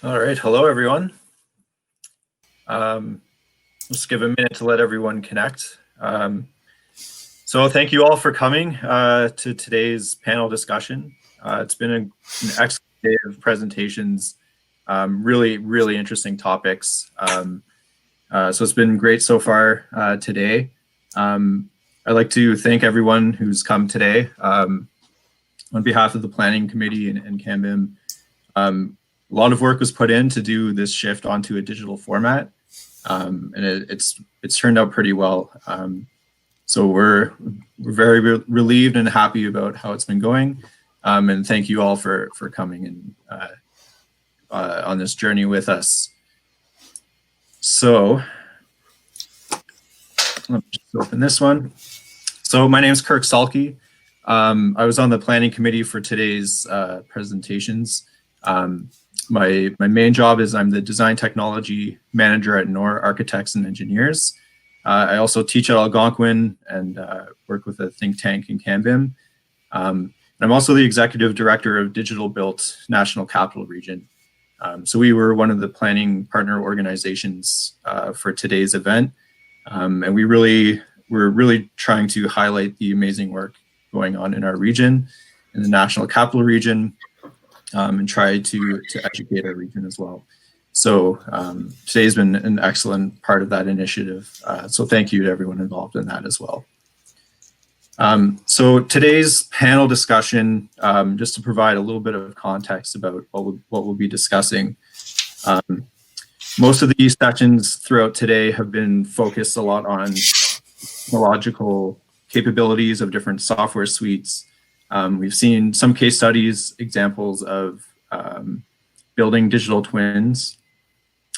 All right, hello everyone. Let's give a minute to let everyone connect. So thank you all for coming to today's panel discussion. It's been an excellent day of presentations, really interesting topics. So it's been great so far today. I'd like to thank everyone who's come today. On behalf of the Planning Committee and CAMBIM, a lot of work was put in to do this shift onto a digital format, and it's turned out pretty well. So we're very relieved and happy about how it's been going, and thank you all for coming and on this journey with us. So let me just open this one. So my name is Kirk Stalkie. I was on the Planning Committee for today's presentations. My main job is I'm the Design Technology Manager at NORR Architects and Engineers. I also teach at Algonquin and work with a think tank in CAMBIM. I'm also the Executive Director of Digital Built National Capital Region. So we were one of the planning partner organizations for today's event. And we're really trying to highlight the amazing work going on in our region, in the National Capital Region, and try to educate our region as well. So today's been an excellent part of that initiative. So thank you to everyone involved in that as well. So today's panel discussion, just to provide a little bit of context about what we'll be discussing. Most of these sessions throughout today have been focused a lot on technological capabilities of different software suites. We've seen some case studies, examples of building digital twins.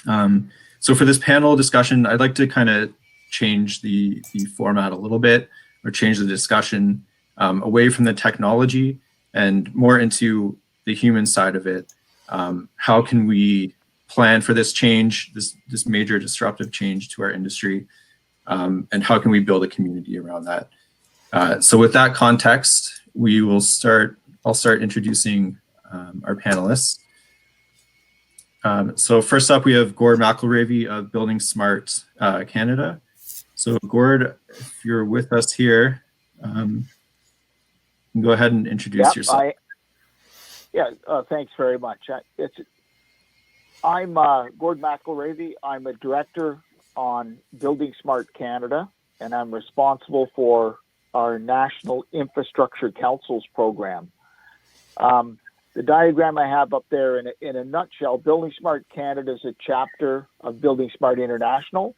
So for this panel discussion, I'd like to kind of change the format a little bit, or change the discussion away from the technology and more into the human side of it. How can we plan for this change, this major disruptive change to our industry, and how can we build a community around that? So with that context, I'll start introducing our panelists. So first up, we have Gord McElravy of buildingSMART Canada. So Gord, if you're with us here, you can go ahead and introduce yourself. Thanks very much. I'm Gord McElravy. I'm a director on buildingSMART Canada, and I'm responsible for our National Infrastructure Councils program. The diagram I have up there, in a nutshell, buildingSMART Canada is a chapter of buildingSMART International,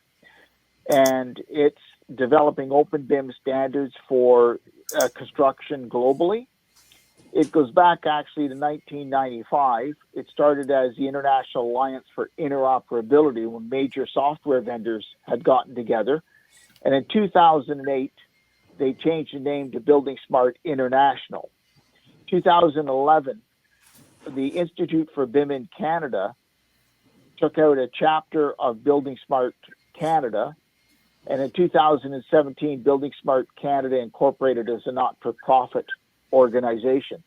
and it's developing open BIM standards for construction globally. It goes back actually to 1995. It started as the International Alliance for Interoperability when major software vendors had gotten together. And in 2008, they changed the name to buildingSMART International. 2011, the Institute for BIM in Canada took out a chapter of buildingSMART Canada. And in 2017, buildingSMART Canada incorporated as a not-for-profit organization.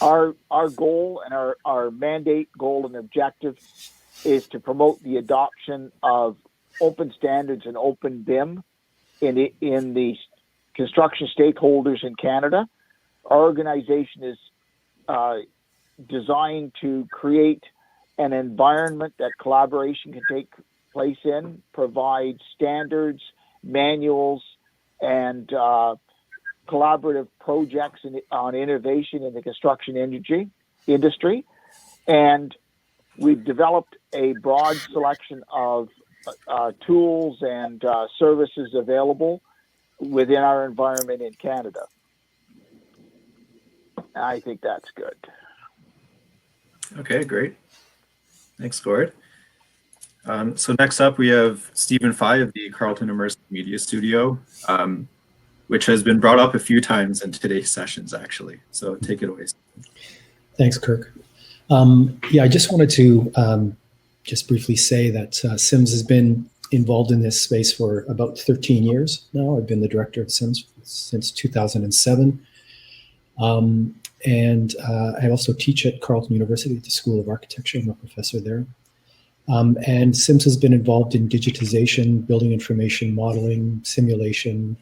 Our goal and our mandate, goal, and objective is to promote the adoption of open standards and open BIM in the construction stakeholders in Canada. Our organization is designed to create an environment that collaboration can take place in, provide standards, manuals, and collaborative projects on innovation in the construction industry. And we've developed a broad selection of tools and services available within our environment in Canada. I think that's good. Okay, great. Thanks, Gord. So next up, we have Stephen Fye of the Carleton Immersive Media Studio, which has been brought up a few times in today's sessions, actually. So take it away. Thanks, Kirk. I just wanted to just briefly say that SIMS has been involved in this space for about 13 years now. I've been the director of SIMS since 2007. And I also teach at Carleton University at the School of Architecture. I'm a professor there. And SIMS has been involved in digitization, building information modeling, simulation,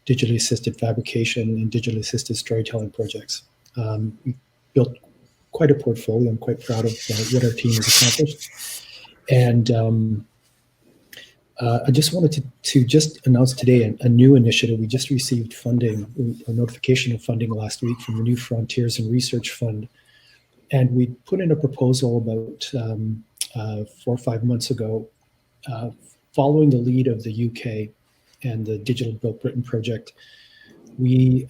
digitally assisted fabrication, and digitally assisted storytelling projects. We've built quite a portfolio. I'm quite proud of what our team has accomplished. And I just wanted to just announce today a new initiative. We just received funding, a notification of funding last week from the New Frontiers and Research Fund. And we put in a proposal about 4 or 5 months ago, following the lead of the UK and the Digital Built Britain project. We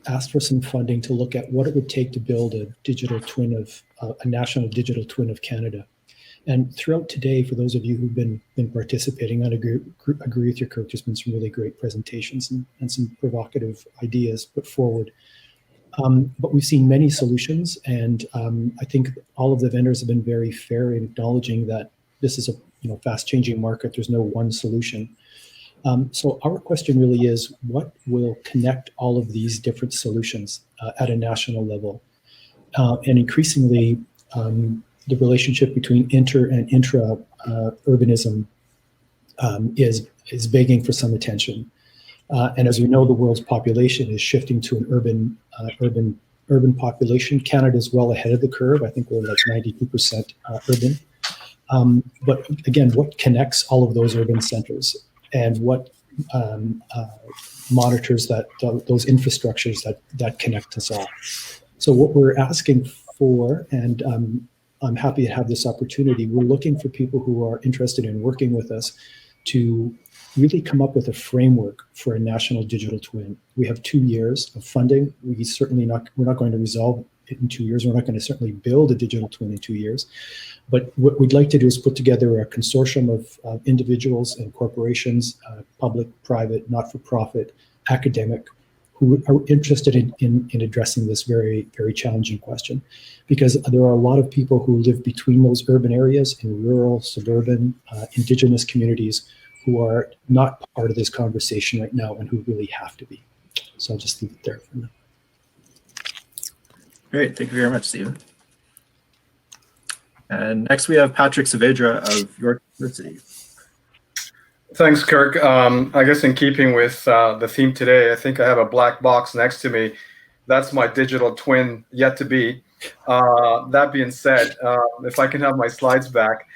asked for some funding to look at what it would take to build a digital twin of a national digital twin of Canada. And throughout today, for those of you who've been participating, I agree with you, Kirk. There's been some really great presentations and some provocative ideas put forward. But we've seen many solutions, and I think all of the vendors have been very fair in acknowledging that this is a fast-changing market. There's no one solution. So our question really is, what will connect all of these different solutions at a national level? And increasingly, the relationship between inter and intra urbanism is begging for some attention. And as we know, the world's population is shifting to an urban population. Canada is well ahead of the curve. I think we're like 92% urban. But again, what connects all of those urban centers, and what monitors those infrastructures that connect us all? So what we're asking for, and I'm happy to have this opportunity, we're looking for people who are interested in working with us to really come up with a framework for a national digital twin. We have 2 years of funding. We're not going to resolve it in 2 years. We're not going to certainly build a digital twin in 2 years. But what we'd like to do is put together a consortium of individuals and corporations, public, private, not-for-profit, academic, who are interested in addressing this very, very challenging question. Because there are a lot of people who live between those urban areas in rural, suburban, Indigenous communities who are not part of this conversation right now and who really have to be. So I'll just leave it there for now. Great, thank you very much, Stephen. And next we have Patrick Saavedra of York University. Thanks, Kirk. I guess in keeping with the theme today, I think I have a black box next to me. That's my digital twin yet to be. That being said, if I can have my slides back.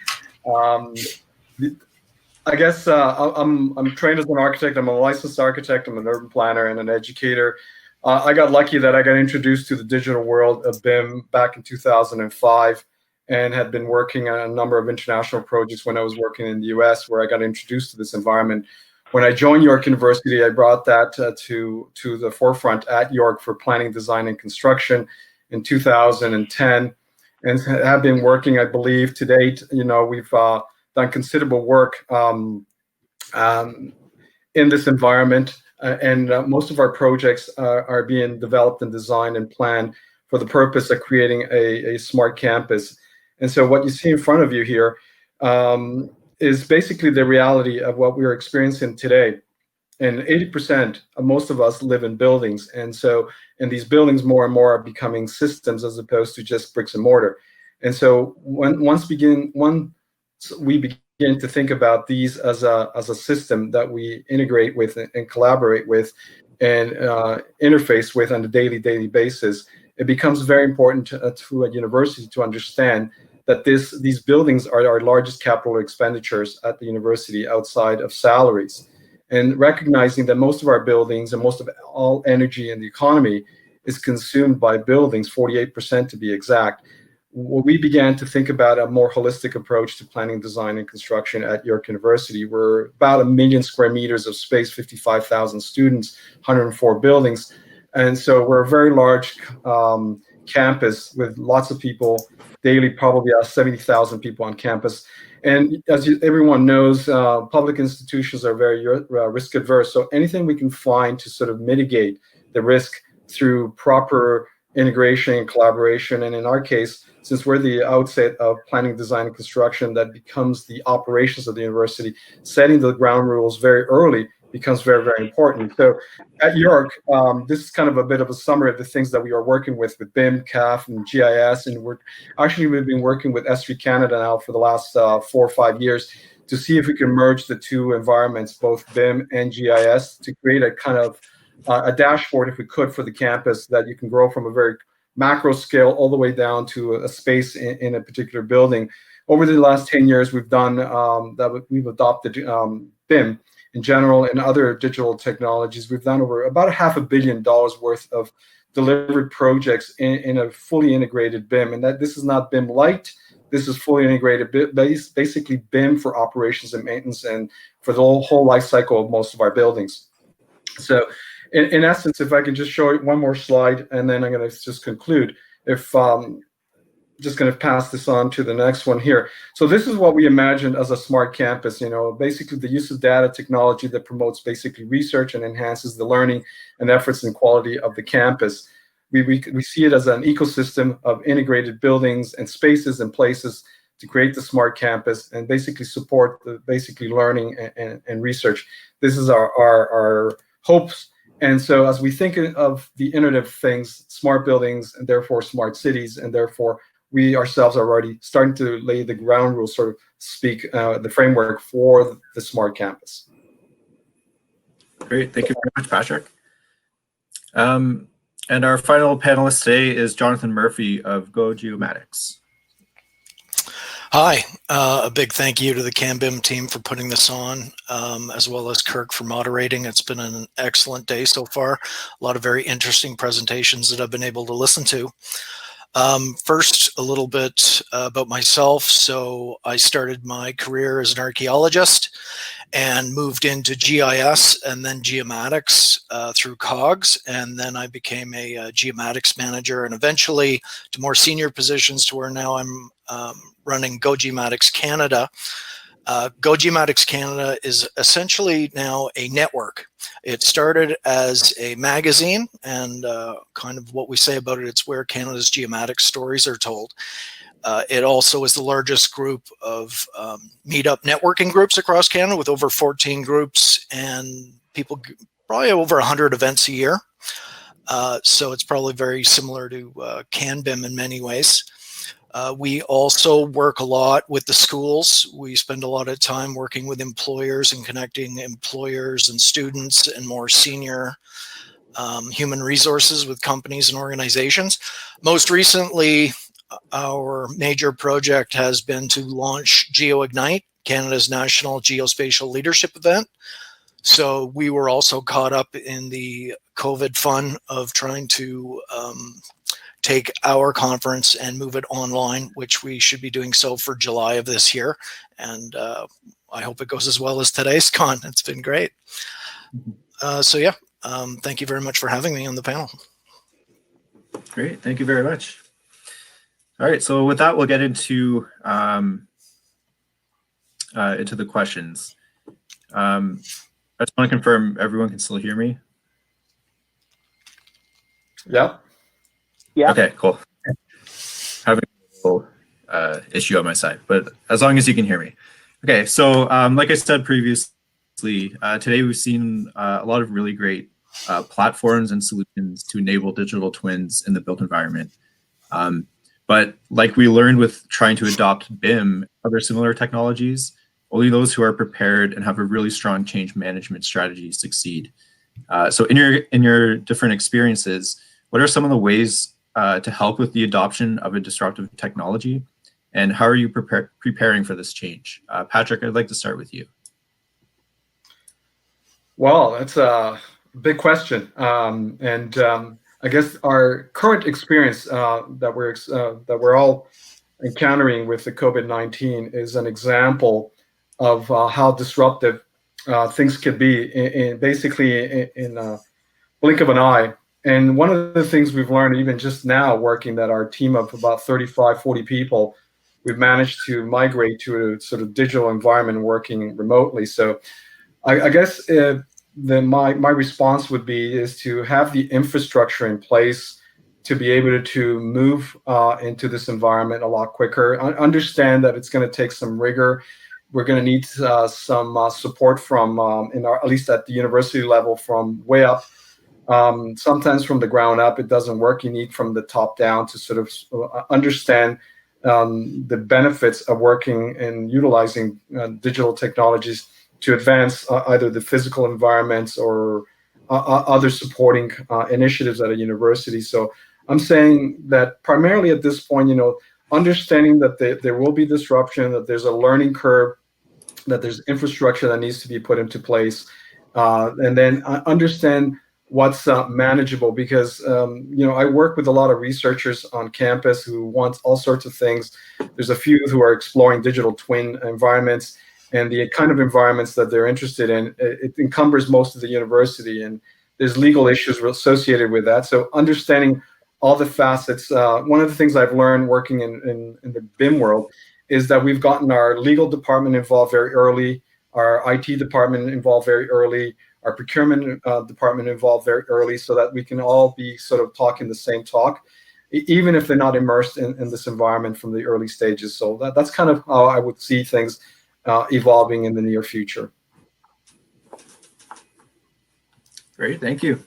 I guess I'm trained as an architect. I'm a licensed architect. I'm an urban planner and an educator. I got lucky that I got introduced to the digital world of BIM back in 2005, and had been working on a number of international projects when I was working in the US, where I got introduced to this environment. When I joined York University, I brought that to the forefront at York for planning, design, and construction in 2010, and have been working, I believe, to date. We've done considerable work in this environment, and most of our projects are being developed and designed and planned for the purpose of creating a smart campus. And so what you see in front of you here is basically the reality of what we're experiencing today. And 80% of most of us live in buildings. And these buildings more and more are becoming systems as opposed to just bricks and mortar. And so once we begin to think about these as a system that we integrate with and collaborate with and interface with on a daily basis, it becomes very important to a university to understand that these buildings are our largest capital expenditures at the university outside of salaries. And recognizing that most of our buildings and most of all energy in the economy is consumed by buildings, 48% to be exact, we began to think about a more holistic approach to planning, design, and construction at York University. We're about 1 million square meters of space, 55,000 students, 104 buildings. And so we're a very large campus with lots of people daily, probably 70,000 people on campus. And as everyone knows, public institutions are very risk adverse. So anything we can find to sort of mitigate the risk through proper integration and collaboration. And in our case, since we're the outset of planning, design, and construction, that becomes the operations of the university, setting the ground rules very early becomes very, very important. So at York, this is kind of a bit of a summary of the things that we are working with BIM, CAF, and GIS. And we've been working with S3 Canada now for the last 4 or 5 years to see if we can merge the two environments, both BIM and GIS, to create a kind of a dashboard, if we could, for the campus that you can grow from a very macro scale all the way down to a space in a particular building. Over the last 10 years, we've done that. We've adopted BIM in general and other digital technologies. We've done over about $500 million worth of delivered projects in a fully integrated BIM, and that this is not BIM light. This is fully integrated, basically BIM for operations and maintenance and for the whole life cycle of most of our buildings. So in essence, if I can just show you one more slide, and then I'm going to just conclude. If just going to pass this on to the next one here. So this is what we imagined as a smart campus, basically the use of data technology that promotes basically research and enhances the learning and efforts and quality of the campus. We see it as an ecosystem of integrated buildings and spaces and places to create the smart campus and basically support the basically learning and research. This is our hopes. And so as we think of the Internet of Things, smart buildings, and therefore smart cities, and therefore we ourselves are already starting to lay the ground rules, sort of speak, the framework for the smart campus. Great, thank you very much, Patrick. And our final panelist today is Jonathan Murphy of GoGeomatics. Hi, a big thank you to the CanBIM team for putting this on, as well as Kirk for moderating. It's been an excellent day so far. A lot of very interesting presentations that I've been able to listen to. First, a little bit about myself. So I started my career as an archaeologist and moved into GIS and then geomatics through COGS. And then I became a geomatics manager and eventually to more senior positions to where now I'm running Gojimatix Canada. Gojimatix Canada is essentially now a network. It started as a magazine, and kind of what we say about it, it's where Canada's geomatics stories are told. It also is the largest group of meetup networking groups across Canada, with over 14 groups and people, probably over 100 events a year. So it's probably very similar to CanBIM in many ways. We also work a lot with the schools. We spend a lot of time working with employers and connecting employers and students and more senior human resources with companies and organizations. Most recently, our major project has been to launch GeoIgnite, Canada's national geospatial leadership event. So we were also caught up in the COVID fun of trying to take our conference and move it online, which we should be doing so for July of this year. And I hope it goes as well as today's con. It's been great. So yeah, thank you very much for having me on the panel. Great, thank you very much. All right, so with that, we'll get into the questions. I just want to confirm everyone can still hear me. Yeah. Yeah. Okay, cool. Having a little issue on my side, but as long as you can hear me. Okay, so like I said previously, today we've seen a lot of really great platforms and solutions to enable digital twins in the built environment. But like we learned with trying to adopt BIM, other similar technologies, only those who are prepared and have a really strong change management strategy succeed. So in your different experiences, what are some of the ways to help with the adoption of a disruptive technology, and how are you preparing for this change? Patrick, I'd like to start with you. Well, that's a big question, I guess our current experience that we're all encountering with the COVID-19 is an example of how disruptive things could be in a blink of an eye. And one of the things we've learned, even just now working, that our team of about 35, 40 people, we've managed to migrate to a sort of digital environment working remotely. So I guess my response would be is to have the infrastructure in place to be able to move into this environment a lot quicker. Understand that it's going to take some rigor we're going to need some support from, at least at the university level, from way up. Sometimes from the ground up, it doesn't work. You need from the top down to sort of understand the benefits of working and utilizing digital technologies to advance either the physical environments or other supporting initiatives at a university. So I'm saying that primarily at this point, understanding that there will be disruption, that there's a learning curve, that there's infrastructure that needs to be put into place, and then understand what's manageable, because I work with a lot of researchers on campus who want all sorts of things. There's a few who are exploring digital twin environments, and the kind of environments that they're interested in, it encumbers most of the university, and there's legal issues associated with that. So understanding all the facets. One of the things I've learned working in the BIM world is that we've gotten our legal department involved very early, our IT department involved very early, our procurement department involved very early, so that we can all be sort of talking the same talk, even if they're not immersed in this environment from the early stages. So that's kind of how I would see things evolving in the near future. Great, thank you.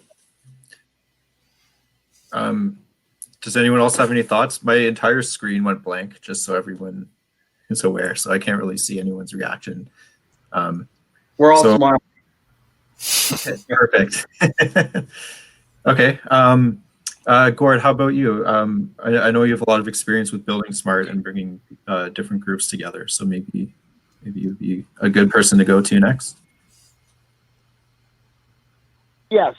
Does anyone else have any thoughts? My entire screen went blank, just so everyone is aware, so I can't really see anyone's reaction. We're all smiling. Perfect. Okay. Gord, how about you? I know you have a lot of experience with buildingSMART and bringing different groups together, so maybe you'd be a good person to go to next. Yes.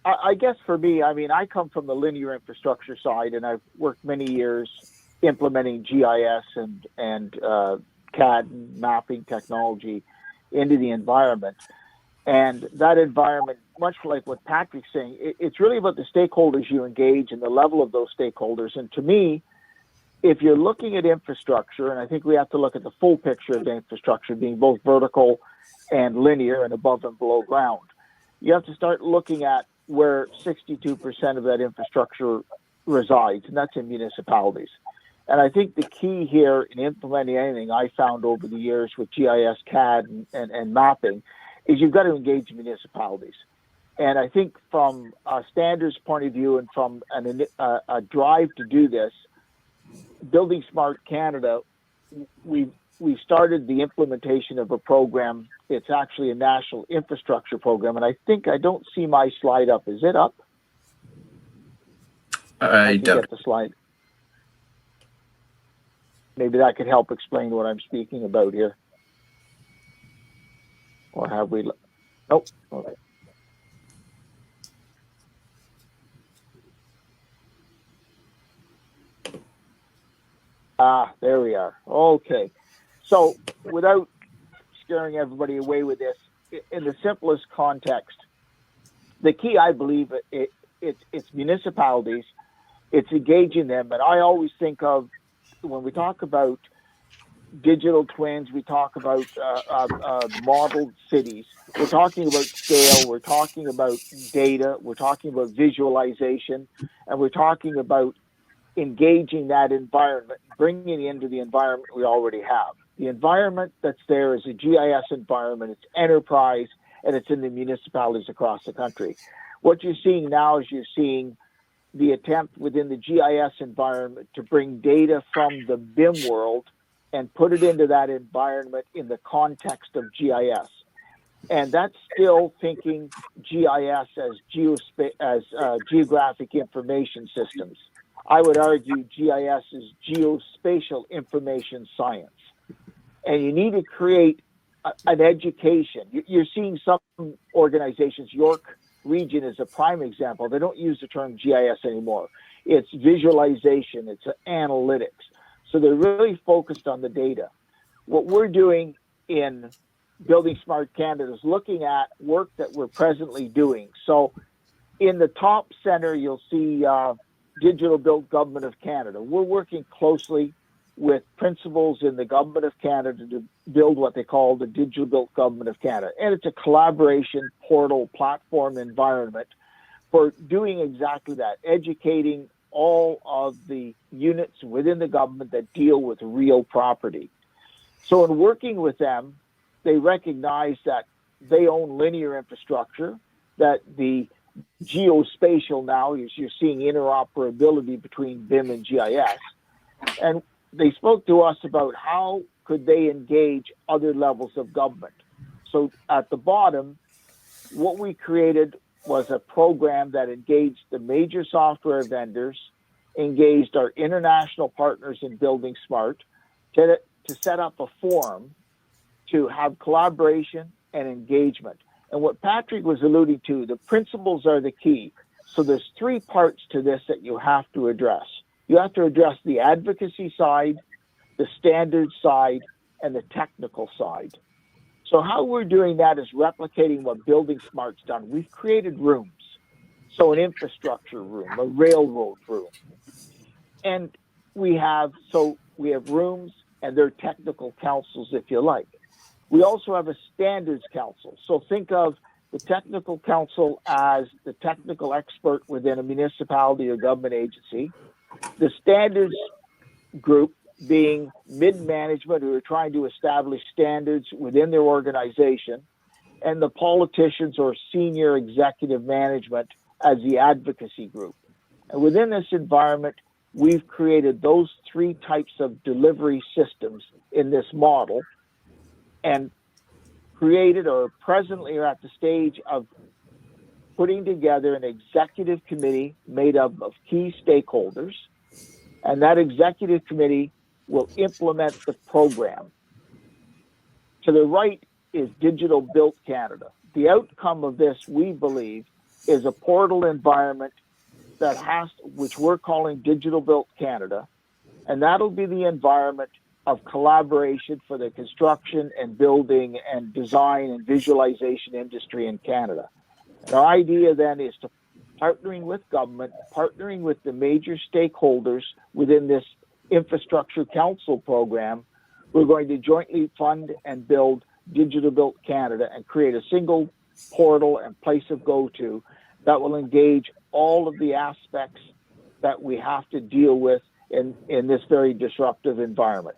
I guess for me, I come from the linear infrastructure side, and I've worked many years implementing GIS and CAD and mapping technology into the environment. And that environment, much like what Patrick's saying, it's really about the stakeholders you engage and the level of those stakeholders. And to me, if you're looking at infrastructure, and I think we have to look at the full picture of the infrastructure being both vertical and linear and above and below ground, you have to start looking at where 62% of that infrastructure resides, and that's in municipalities. And I think the key here in implementing anything I found over the years with GIS, CAD, and mapping is you've got to engage municipalities. And I think from a standards point of view and from a drive to do this, buildingSMART Canada, we started the implementation of a program. It's actually a national infrastructure program, and I think I don't see my slide up. Is it up? I don't. Get the slide. Maybe that could help explain what I'm speaking about here. Or have we? Nope. Okay. There we are. Okay. So without scaring everybody away with this, in the simplest context, the key, I believe, it's municipalities, it's engaging them. And I always think of, when we talk about digital twins, we talk about modeled cities, we're talking about scale, we're talking about data, we're talking about visualization, and we're talking about engaging that environment, bringing it into the environment we already have. The environment that's there is a GIS environment, it's enterprise, and it's in the municipalities across the country. What you're seeing now is you're seeing the attempt within the GIS environment to bring data from the BIM world and put it into that environment in the context of GIS. And that's still thinking GIS as geographic information systems. I would argue GIS is geospatial information science. And you need to create an education. You're seeing some organizations, York Region is a prime example. They don't use the term GIS anymore. It's visualization, it's analytics. So they're really focused on the data. What we're doing in buildingSMART Canada is looking at work that we're presently doing. So in the top center, you'll see Digital Built Government of Canada. We're working closely with principals in the Government of Canada to build what they call the Digital Built Government of Canada. And it's a collaboration portal platform environment for doing exactly that, educating all of the units within the government that deal with real property. So in working with them, they recognize that they own linear infrastructure, that the geospatial now is you're seeing interoperability between BIM and GIS. And they spoke to us about how could they engage other levels of government. So at the bottom, what we created was a program that engaged the major software vendors, engaged our international partners in buildingSMART to set up a forum to have collaboration and engagement. And what Patrick was alluding to, the principles are the key. So there's three parts to this that you have to address. You have to address the advocacy side, the standards side, and the technical side. So how we're doing that is replicating what buildingSMART's done. We've created rooms. So an infrastructure room, a railroad room. And we have rooms and they're technical councils, if you like. We also have a standards council. So think of the technical council as the technical expert within a municipality or government agency. The standards group being mid-management who are trying to establish standards within their organization, and the politicians or senior executive management as the advocacy group. And within this environment, we've created those three types of delivery systems in this model, and created or presently are at the stage of putting together an executive committee made up of key stakeholders. And that executive committee will implement the program. To the right is Digital Built Canada. The outcome of this, we believe, is a portal environment that which we're calling Digital Built Canada. And that'll be the environment of collaboration for the construction and building and design and visualization industry in Canada. And our idea then is to partnering with government, partnering with the major stakeholders within this infrastructure council program, we're going to jointly fund and build Digital Built Canada and create a single portal and place of go-to that will engage all of the aspects that we have to deal with in this very disruptive environment.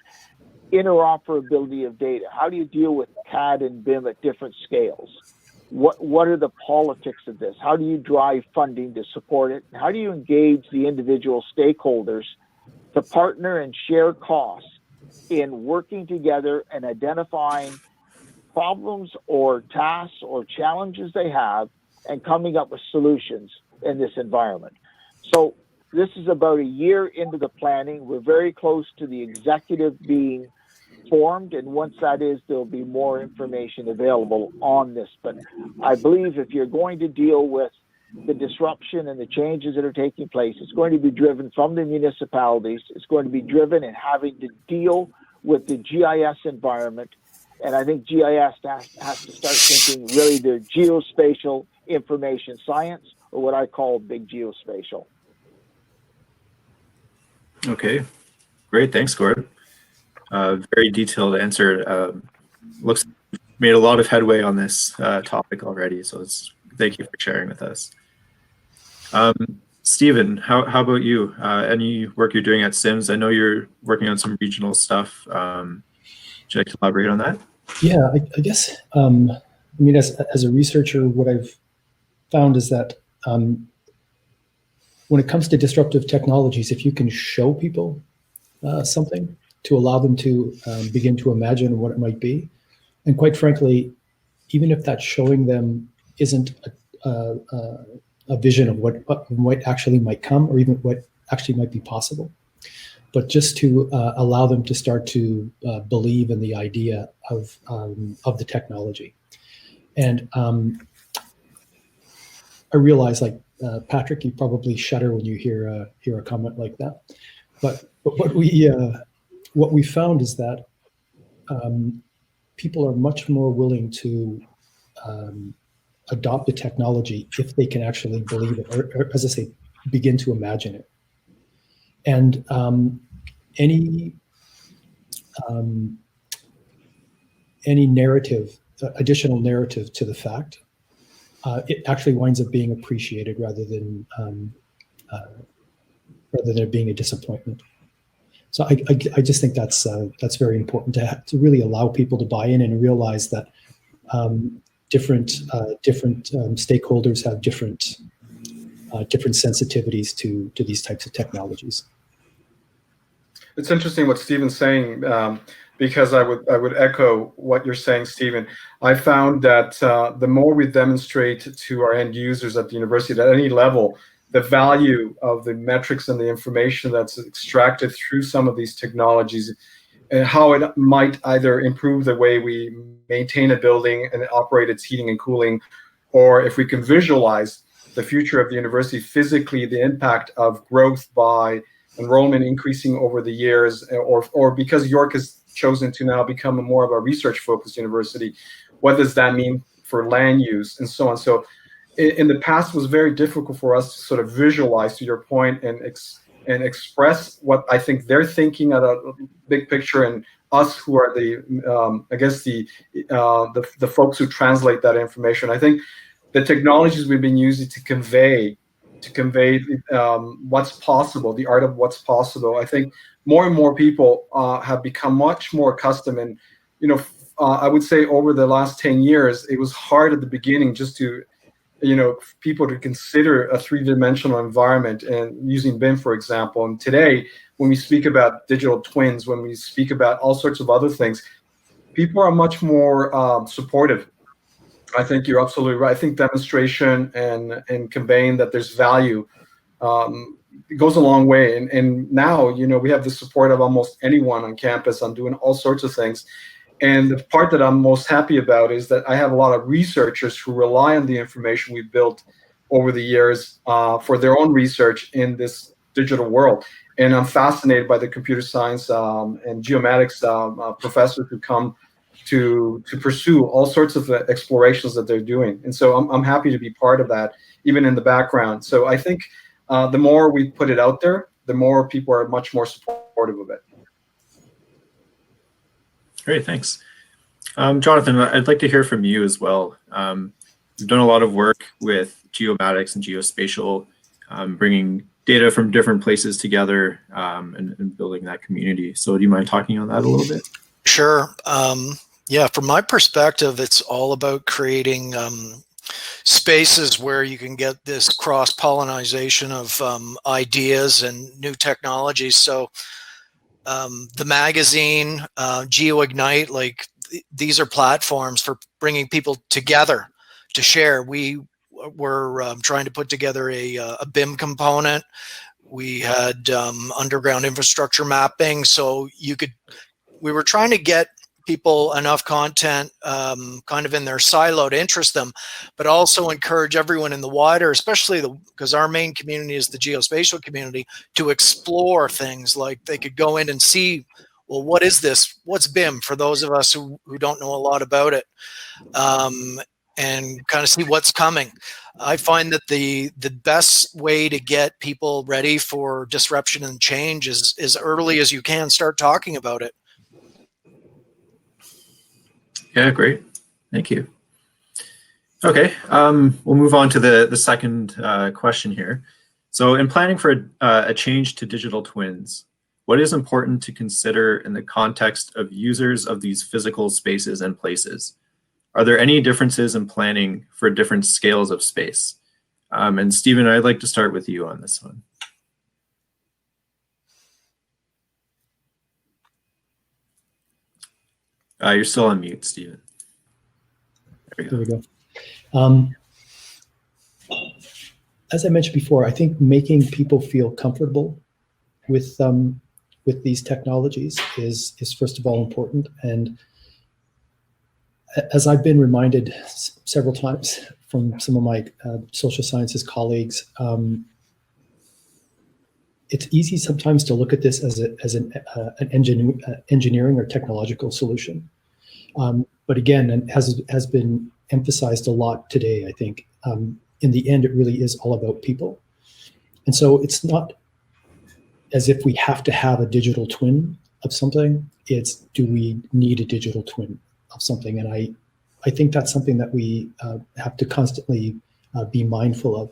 Interoperability of data. How do you deal with CAD and BIM at different scales? What are the politics of this? How do you drive funding to support it? How do you engage the individual stakeholders to partner and share costs in working together and identifying problems or tasks or challenges they have and coming up with solutions in this environment? So this is about a year into the planning. We're very close to the executive being formed, and once that is, there'll be more information available on this. But I believe if you're going to deal with the disruption and the changes that are taking place, it's going to be driven from the municipalities. It's going to be driven in having to deal with the GIS environment. And I think GIS has to start thinking really the geospatial information science, or what I call big geospatial. Okay, great. Thanks, Gord. Very detailed answer. Looks like you've made a lot of headway on this topic already, so thank you for sharing with us. Stephen, how about you? Any work you're doing at SIMS? I know you're working on some regional stuff. Would you like to elaborate on that? Yeah, I guess, I mean, as a researcher, what I've found is that when it comes to disruptive technologies, if you can show people something to allow them to begin to imagine what it might be, and quite frankly, even if that showing them isn't a vision of what actually might come, or even what actually might be possible, but just to allow them to start to believe in the idea of the technology. And I realize, like Patrick, you probably shudder when you hear a comment like that. But what we found is that people are much more willing to adopt the technology if they can actually believe it, or as I say, begin to imagine it. And any narrative, additional narrative to the fact, it actually winds up being appreciated rather than it being a disappointment. So I just think that's very important to really allow people to buy in and realize that different stakeholders have different sensitivities to these types of technologies. It's interesting what Stephen's saying, because I would echo what you're saying, Stephen. I found that the more we demonstrate to our end users at the university at any level the value of the metrics and the information that's extracted through some of these technologies, and how it might either improve the way we maintain a building and operate its heating and cooling, or if we can visualize the future of the university physically, the impact of growth by enrollment increasing over the years, or because York has chosen to now become more of a research-focused university, what does that mean for land use and so on? So in the past, it was very difficult for us to sort of visualize, to your point, and express what I think they're thinking at a big picture, and us who are the I guess the folks who translate that information. I think the technologies we've been using to convey what's possible, the art of what's possible. I think more and more people have become much more accustomed, and I would say over the last 10 years, it was hard at the beginning just to people to consider a three-dimensional environment, and using BIM, for example. And today, when we speak about digital twins, when we speak about all sorts of other things, people are much more supportive. I think you're absolutely right. I think demonstration and conveying that there's value it goes a long way. And now, we have the support of almost anyone on campus on doing all sorts of things. And the part that I'm most happy about is that I have a lot of researchers who rely on the information we've built over the years for their own research in this digital world. And I'm fascinated by the computer science and geomatics professors who come to pursue all sorts of explorations that they're doing. And so I'm happy to be part of that, even in the background. So I think the more we put it out there, the more people are much more supportive of it. Great, thanks. Jonathan, I'd like to hear from you as well. You've done a lot of work with geomatics and geospatial, bringing data from different places together and building that community. So do you mind talking on that a little bit? Sure. Yeah, from my perspective, it's all about creating spaces where you can get this cross-pollination of ideas and new technologies. So the magazine, GeoIgnite, like these are platforms for bringing people together to share. We were trying to put together a BIM component. We had underground infrastructure mapping, so we were trying to get people enough content kind of in their silo to interest them, but also encourage everyone in the wider, especially because our main community is the geospatial community, to explore things. Like they could go in and see, well, what is this? What's BIM, for those of us who don't know a lot about it, and kind of see what's coming. I find that the best way to get people ready for disruption and change is as early as you can start talking about it. Yeah, great. Thank you. Okay, we'll move on to the second question here. So in planning for a change to digital twins, what is important to consider in the context of users of these physical spaces and places? Are there any differences in planning for different scales of space? And Stephen, I'd like to start with you on this one. You're still on mute, Stephen. There we go. As I mentioned before, I think making people feel comfortable with these technologies is first of all important. And as I've been reminded several times from some of my social sciences colleagues, it's easy sometimes to look at this as an engineering or technological solution. But again, and has been emphasized a lot today, I think, in the end, it really is all about people. And so it's not as if we have to have a digital twin of something. It's, do we need a digital twin of something? And I think that's something that we have to constantly be mindful of.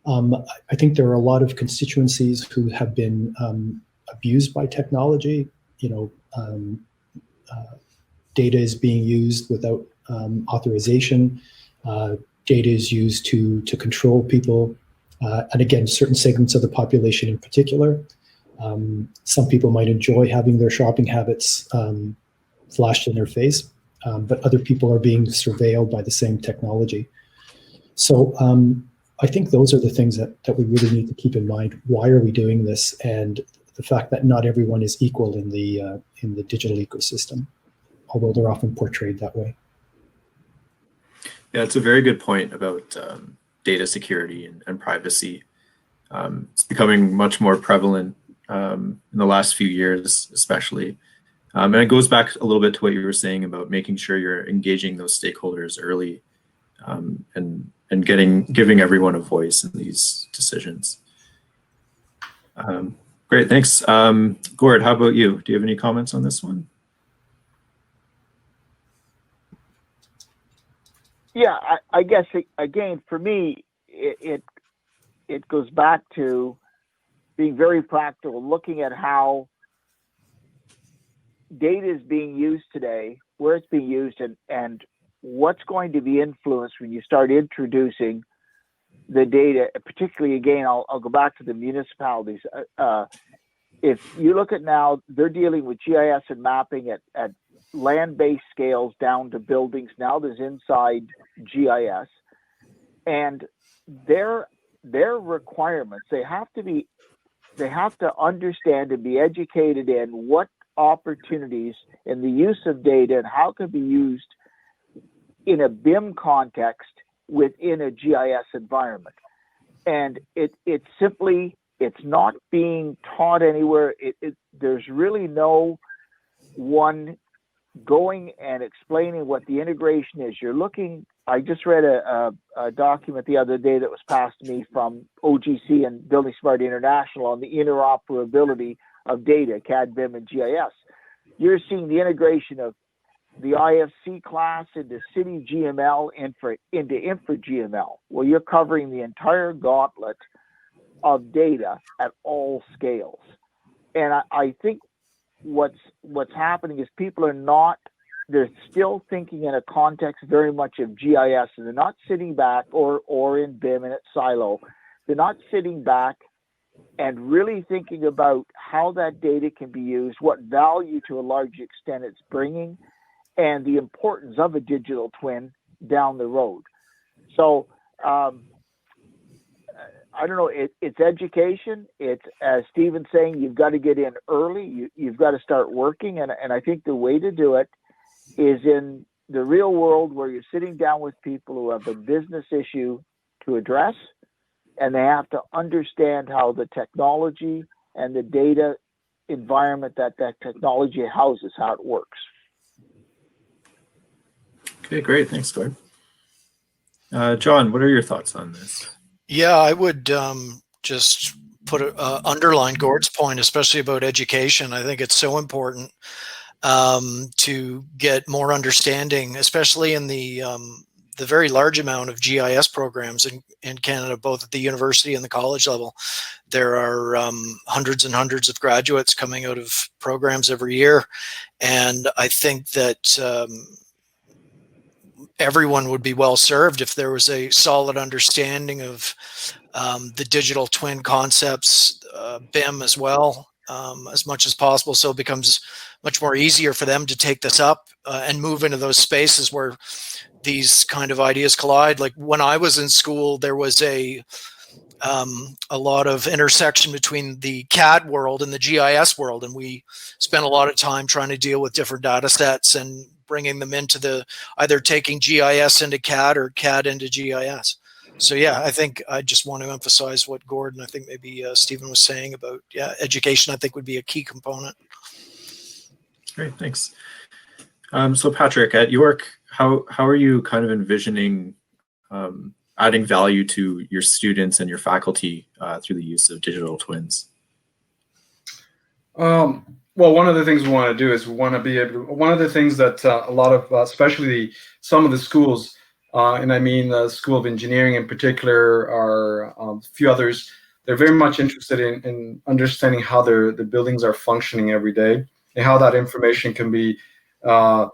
I think there are a lot of constituencies who have been abused by technology. Data is being used without authorization. Data is used to control people, and again, certain segments of the population in particular. Some people might enjoy having their shopping habits flashed in their face, but other people are being surveilled by the same technology. So I think those are the things that we really need to keep in mind. Why are we doing this? And the fact that not everyone is equal in the digital ecosystem, although they're often portrayed that way. Yeah, it's a very good point about data security and privacy. It's becoming much more prevalent in the last few years, especially. And it goes back a little bit to what you were saying about making sure you're engaging those stakeholders early, and giving everyone a voice in these decisions. Great, thanks. Gord, how about you? Do you have any comments on this one? Yeah, I guess again, for me, it goes back to being very practical, looking at how data is being used today, where it's being used, and what's going to be influenced when you start introducing the data. Particularly, again, I'll go back to the municipalities. If you look at now, they're dealing with GIS and mapping at land-based scales down to buildings. Now there's inside GIS, and their requirements, they have to understand and be educated in what opportunities in the use of data and how it can be used in a BIM context within a GIS environment. And it's not being taught anywhere. There's really no one going and explaining what the integration is. I just read a document the other day that was passed to me from OGC and buildingSMART International on the interoperability of data, CAD, BIM, and GIS. You're seeing the integration of the IFC class into City GML into Infra GML. Well, you're covering the entire gauntlet of data at all scales. And I think what's happening is people they're still thinking in a context very much of GIS, and they're not sitting back or in BIM and its silo. They're not sitting back and really thinking about how that data can be used, what value to a large extent it's bringing, and the importance of a digital twin down the road. So I don't know, it's education. It's, as Stephen's saying, you've got to get in early. You've got to start working. And I think the way to do it is in the real world, where you're sitting down with people who have a business issue to address, and they have to understand how the technology and the data environment that technology houses, how it works. Okay, great. Thanks, Gord. John, what are your thoughts on this? Yeah, I would just underline Gord's point, especially about education. I think it's so important to get more understanding, especially in the very large amount of GIS programs in Canada, both at the university and the college level. There are hundreds and hundreds of graduates coming out of programs every year. And I think that everyone would be well served if there was a solid understanding of the digital twin concepts, BIM as well, as much as possible. So it becomes much more easier for them to take this up and move into those spaces where these kind of ideas collide. Like when I was in school, there was a lot of intersection between the CAD world and the GIS world. And we spent a lot of time trying to deal with different data sets and bringing them into either taking GIS into CAD or CAD into GIS. So yeah, I think I just want to emphasize what Gord and I think maybe Stephen was saying about, education, I think would be a key component. Great, thanks. So Patrick, at York, how are you kind of envisioning adding value to your students and your faculty through the use of digital twins? Well, one of the things we want to do is we want to be able to, one of the things that a lot of, especially some of the schools, and I mean the School of Engineering in particular, or a few others, they're very much interested in understanding how the buildings are functioning every day and how that information can be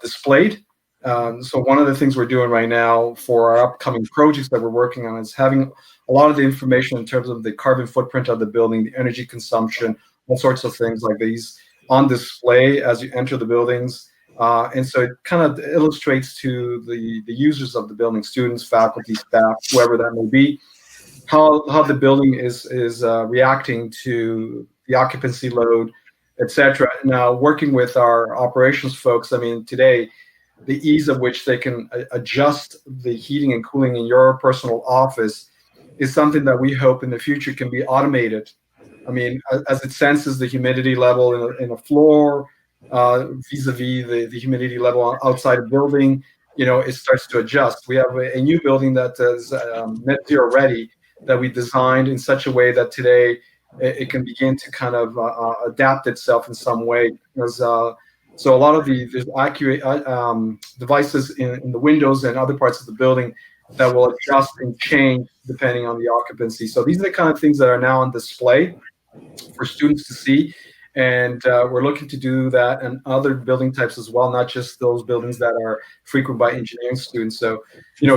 displayed. So one of the things we're doing right now for our upcoming projects that we're working on is having a lot of the information in terms of the carbon footprint of the building, the energy consumption, all sorts of things like these on display as you enter the buildings. And so it kind of illustrates to the users of the building, students, faculty, staff, whoever that may be, how the building is reacting to the occupancy load, etc. Now, working with our operations folks, I mean, today, the ease of which they can adjust the heating and cooling in your personal office is something that we hope in the future can be automated. I mean, as it senses the humidity level in a floor, vis-a-vis the humidity level outside a building, it starts to adjust. We have a new building that is net zero ready that we designed in such a way that today it can begin to kind of adapt itself in some way. Because, so a lot of there's accurate devices in the windows and other parts of the building that will adjust and change depending on the occupancy. So these are the kind of things that are now on display for students to see. And we're looking to do that in other building types as well, not just those buildings that are frequented by engineering students. So,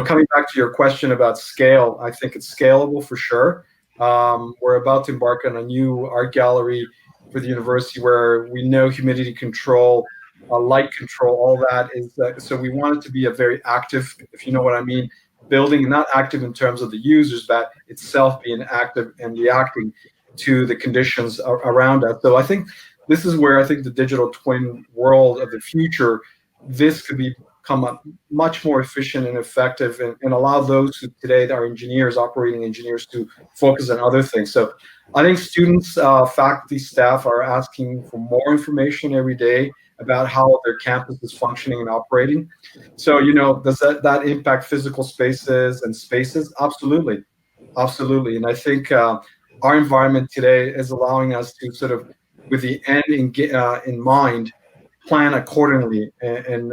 coming back to your question about scale, I think it's scalable for sure. We're about to embark on a new art gallery for the university where we know humidity control, light control, all that is. So we want it to be a very active, if you know what I mean, building, not active in terms of the users, but itself being active and reacting to the conditions around us. So I think this is where I think the digital twin world of the future, this could become much more efficient and effective and allow those who today are engineers, operating engineers, to focus on other things. So I think students, faculty, staff are asking for more information every day about how their campus is functioning and operating. So, does that impact physical spaces and spaces? Absolutely. Absolutely. And I think our environment today is allowing us to sort of, with the end in mind, plan accordingly and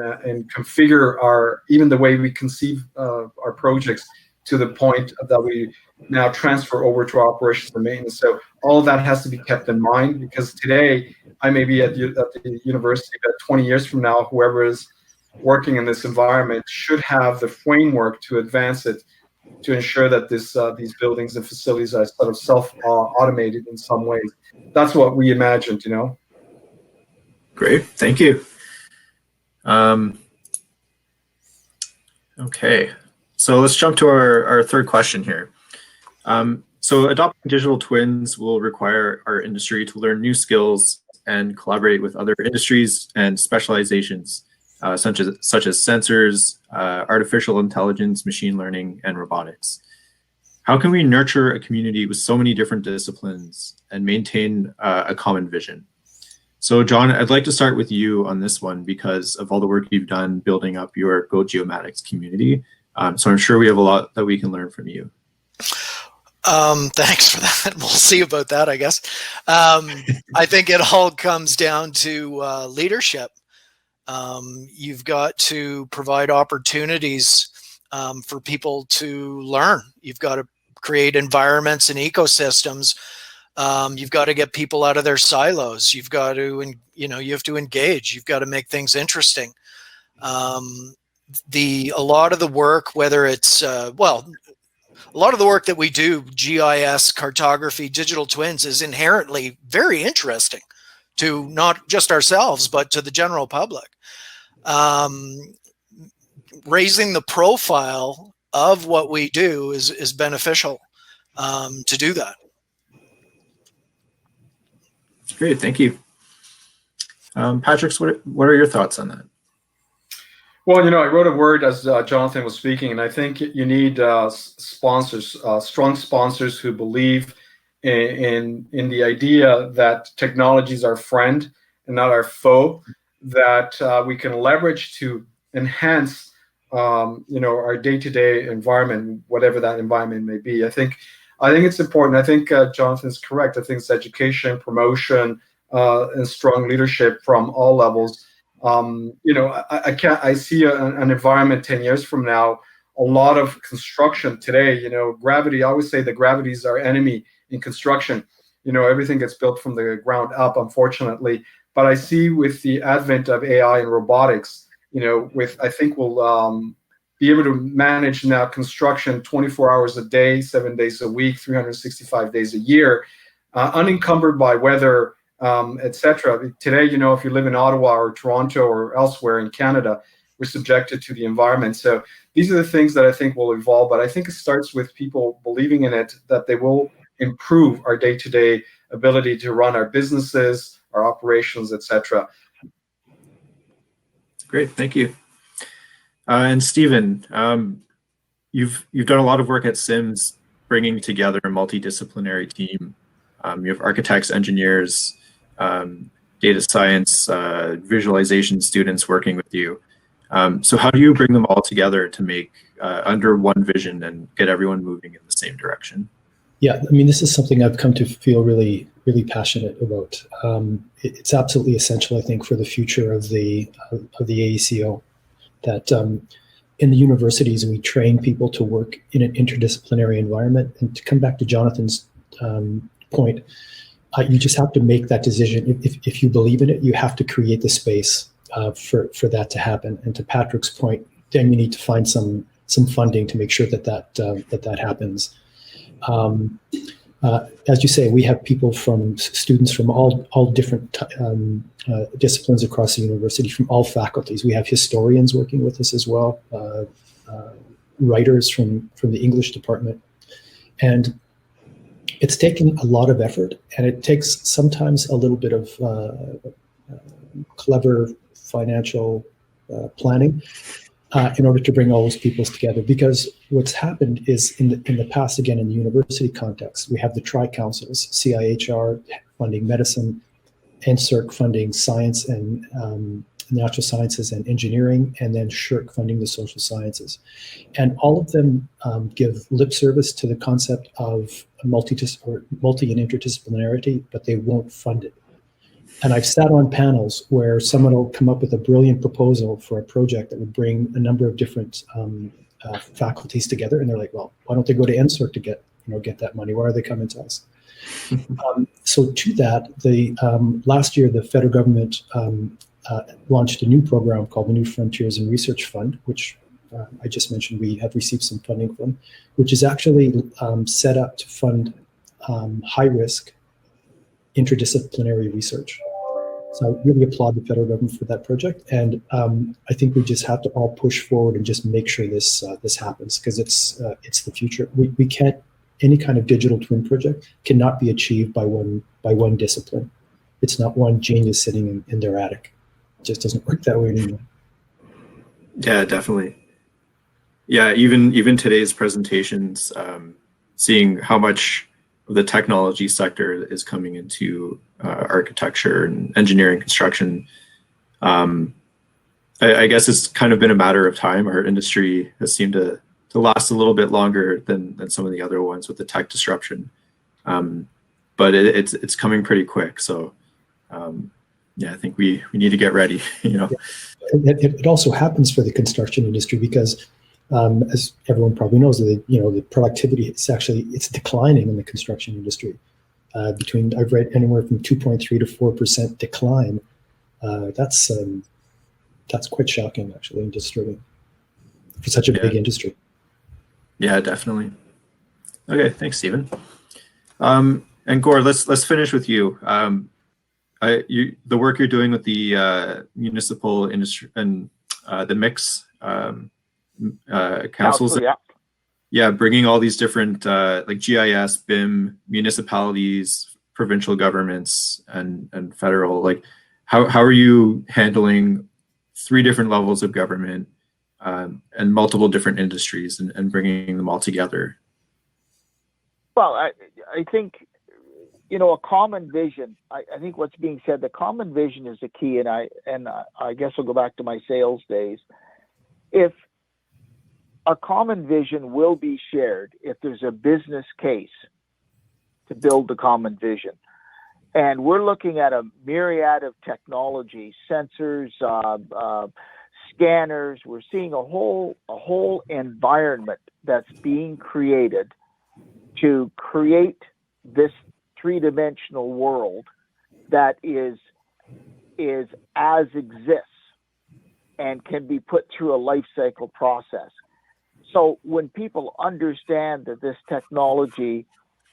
configure even the way we conceive our projects to the point that we now transfer over to our operations and maintenance. So all of that has to be kept in mind, because today I may be at the university, but 20 years from now, whoever is working in this environment should have the framework to advance it, to ensure that these buildings and facilities are sort of self-automated in some ways. That's what we imagined, Great, thank you. Okay, so let's jump to our third question here. So adopting digital twins will require our industry to learn new skills and collaborate with other industries and specializations, such as sensors, artificial intelligence, machine learning, and robotics. How can we nurture a community with so many different disciplines and maintain a common vision? So John, I'd like to start with you on this one because of all the work you've done building up your GoGeomatics community. So I'm sure we have a lot that we can learn from you. Thanks for that. We'll see about that, I guess. I think it all comes down to leadership. You've got to provide opportunities for people to learn. You've got to create environments and ecosystems. You've got to get people out of their silos. You've got to, you have to engage. You've got to make things interesting. A lot of the work, whether it's, a lot of the work that we do, GIS, cartography, digital twins, is inherently very interesting to not just ourselves, but to the general public. Raising the profile of what we do is beneficial to do that. Great, thank you. Patrick, what are your thoughts on that? Well, I wrote a word as Jonathan was speaking, and I think you need sponsors, strong sponsors who believe in the idea that technology is our friend and not our foe, that we can leverage to enhance, our day-to-day environment, whatever that environment may be. I think it's important. I think Jonathan's correct. I think it's education, promotion, and strong leadership from all levels. I see an environment 10 years from now, a lot of construction today, gravity, I always say that gravity is our enemy in construction. Everything gets built from the ground up, unfortunately. But I see with the advent of AI and robotics, I think we'll be able to manage now construction 24 hours a day, 7 days a week, 365 days a year, unencumbered by weather, etc. Today, if you live in Ottawa or Toronto or elsewhere in Canada, we're subjected to the environment. So these are the things that I think will evolve. But I think it starts with people believing in it, that they will improve our day-to-day ability to run our businesses, our operations, etc. Great, thank you. And Stephen, you've done a lot of work at Sims, bringing together a multidisciplinary team. You have architects, engineers, data science, visualization students working with you. So how do you bring them all together to make under one vision and get everyone moving in the same direction? Yeah, I mean, this is something I've come to feel really, really passionate about. It's absolutely essential, I think, for the future of the AECO, that in the universities we train people to work in an interdisciplinary environment. And to come back to Jonathan's point, you just have to make that decision. If you believe in it, you have to create the space for that to happen. And to Patrick's point, then you need to find some funding to make sure that happens. As you say, we have people students from all different disciplines across the university, from all faculties. We have historians working with us as well, writers from the English department. And it's taken a lot of effort, and it takes sometimes a little bit of clever financial planning in order to bring all those peoples together. Because what's happened is in the past, again, in the university context, we have the tri-councils, CIHR funding medicine, NSERC funding science and natural sciences and engineering, and then SSHRC funding the social sciences. And all of them give lip service to the concept of multi and interdisciplinarity, but they won't fund it. And I've sat on panels where someone will come up with a brilliant proposal for a project that would bring a number of different faculties together, and they're like, "Well, why don't they go to NSERC to get that money? Why are they coming to us?" So to that, last year the federal government launched a new program called the New Frontiers in Research Fund, which I just mentioned we have received some funding from, which is actually set up to fund high-risk interdisciplinary research. So I really applaud the federal government for that project, and I think we just have to all push forward and just make sure this happens, because it's the future. We can't. Any kind of digital twin project cannot be achieved by one discipline. It's not one genius sitting in their attic. It just doesn't work that way anymore. Yeah, definitely. Yeah, even today's presentations, seeing how much of the technology sector is coming into architecture and engineering construction. I guess it's kind of been a matter of time. Our industry has seemed to last a little bit longer than some of the other ones with the tech disruption. But it's coming pretty quick. So yeah, I think we need to get ready. It also happens for the construction industry because, as everyone probably knows, the productivity it's declining in the construction industry. I've read anywhere from 2.3 to 4% decline. That's quite shocking, actually, and disturbing for such a big industry. Yeah, definitely. Okay, thanks, Stephen. And Gord, let's finish with you. The work you're doing with the municipal industry and the mix councils. Yeah, bringing all these different like GIS, BIM, municipalities, provincial governments, and federal. Like, how are you handling 3 different levels of government and multiple different industries and bringing them all together? Well, I think, a common vision. I think what's being said, the common vision is the key, and I guess I'll go back to my sales days. If a common vision will be shared, if there's a business case to build the common vision, and we're looking at a myriad of technology, sensors, scanners. We're seeing a whole environment that's being created to create this three-dimensional world that is as exists and can be put through a life cycle process. So when people understand that this technology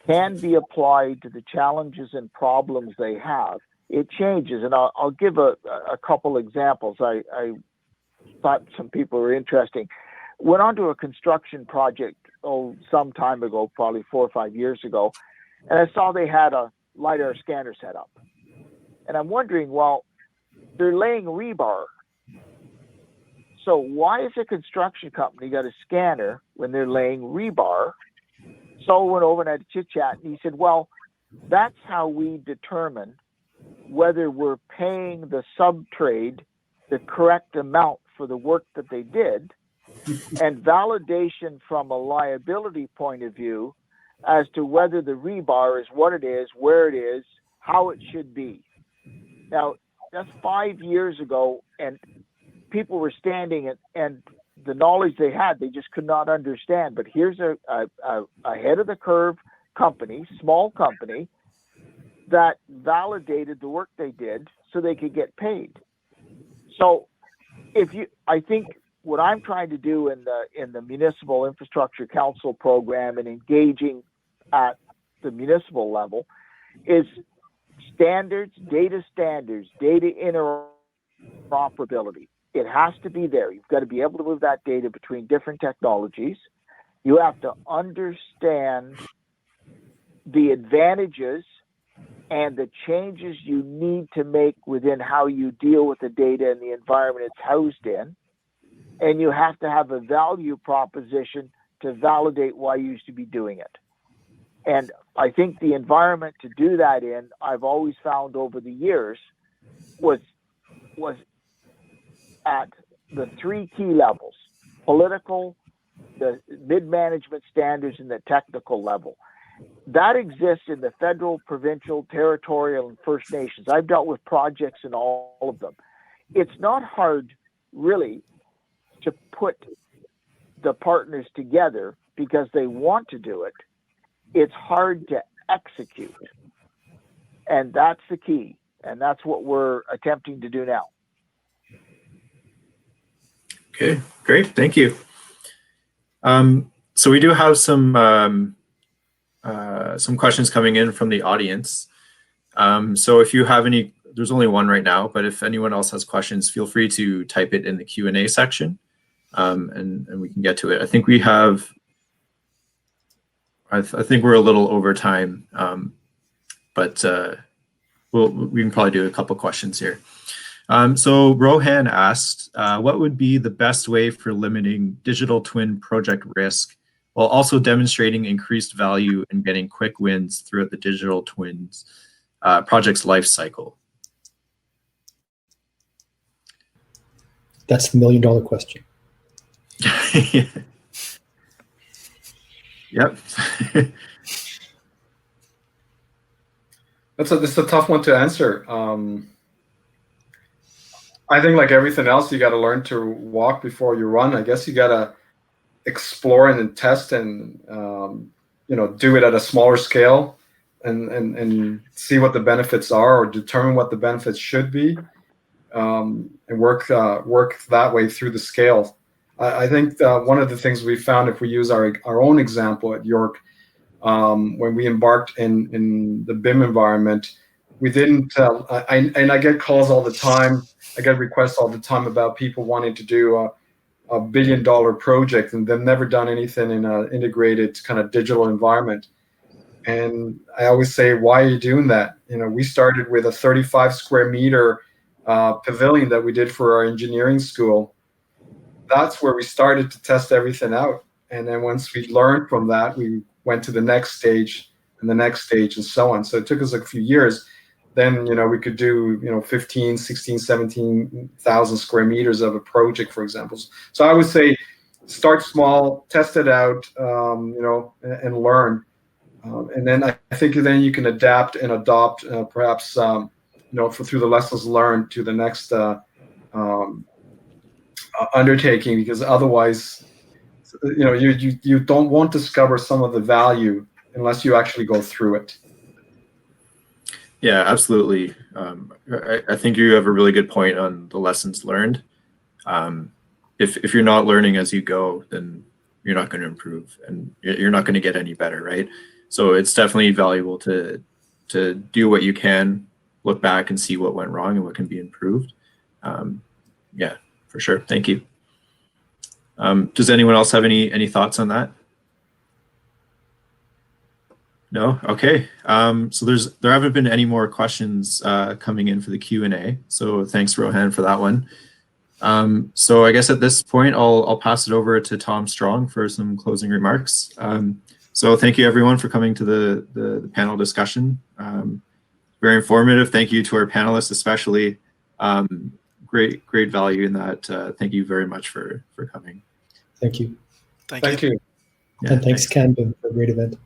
can be applied to the challenges and problems they have, it changes. And I'll give a couple examples. I thought some people were interesting. Went onto a construction project some time ago, probably 4 or 5 years ago, and I saw they had a LiDAR scanner set up. And I'm wondering, well, they're laying rebar. So why is a construction company got a scanner when they're laying rebar? So I went over and had a chit chat, and he said, well, that's how we determine whether we're paying the sub-trade the correct amount for the work that they did, and validation from a liability point of view as to whether the rebar is what it is, where it is, how it should be. Now, that's 5 years ago, and people were standing and the knowledge they had, they just could not understand. But here's a ahead of the curve company, small company, that validated the work they did so they could get paid. So I think what I'm trying to do in the Municipal Infrastructure Council program and engaging at the municipal level is standards, data interoperability. It has to be there. You've got to be able to move that data between different technologies. You have to understand the advantages and the changes you need to make within how you deal with the data and the environment it's housed in. And you have to have a value proposition to validate why you should be doing it. And I think the environment to do that in, I've always found over the years, was at the 3 key levels: political, the mid-management standards, and the technical level. That exists in the federal, provincial, territorial, and First Nations. I've dealt with projects in all of them. It's not hard, really, to put the partners together because they want to do it. It's hard to execute. And that's the key. And that's what we're attempting to do now. Okay, great. Thank you. So we do have some questions coming in from the audience. So if you have any, there's only one right now, but if anyone else has questions, feel free to type it in the Q&A section, and we can get to it. I think we have, I think we're a little over time, but we can probably do a couple questions here. So Rohan asked, what would be the best way for limiting digital twin project risk while also demonstrating increased value and getting quick wins throughout the digital twins project's life cycle? That's the million-dollar question. Yep. This is a tough one to answer. I think like everything else, you got to learn to walk before you run. I guess you got to explore and test and do it at a smaller scale and see what the benefits are, or determine what the benefits should be, and work that way through the scale. I think one of the things we found, if we use our own example at York, when we embarked in the BIM environment, we didn't. I get calls all the time. I get requests all the time about people wanting to do a $1 billion project, and they've never done anything in an integrated kind of digital environment. And I always say, why are you doing that? We started with a 35 square meter pavilion that we did for our engineering school. That's where we started to test everything out. And then once we learned from that, we went to the next stage and the next stage and so on. So it took us a few years. Then, we could do, 15, 16, 17,000 square meters of a project, for example. So I would say start small, test it out, and learn. And then I think then you can adapt and adopt, perhaps, through the lessons learned to the next undertaking, because otherwise, you don't want to discover some of the value unless you actually go through it. Yeah, absolutely. I think you have a really good point on the lessons learned. If you're not learning as you go, then you're not going to improve, and you're not going to get any better, right? So it's definitely valuable to do what you can, look back and see what went wrong and what can be improved. Yeah, for sure. Thank you. Does anyone else have any thoughts on that? No? Okay. So there haven't been any more questions coming in for the Q&A. So thanks, Rohan, for that one. So I guess at this point, I'll pass it over to Tom Strong for some closing remarks. So thank you, everyone, for coming to the panel discussion. Very informative. Thank you to our panelists, especially. Great value in that. Thank you very much for coming. Thank you. Thank you. Thank you. Yeah, And thanks, CanBIM, for a great event.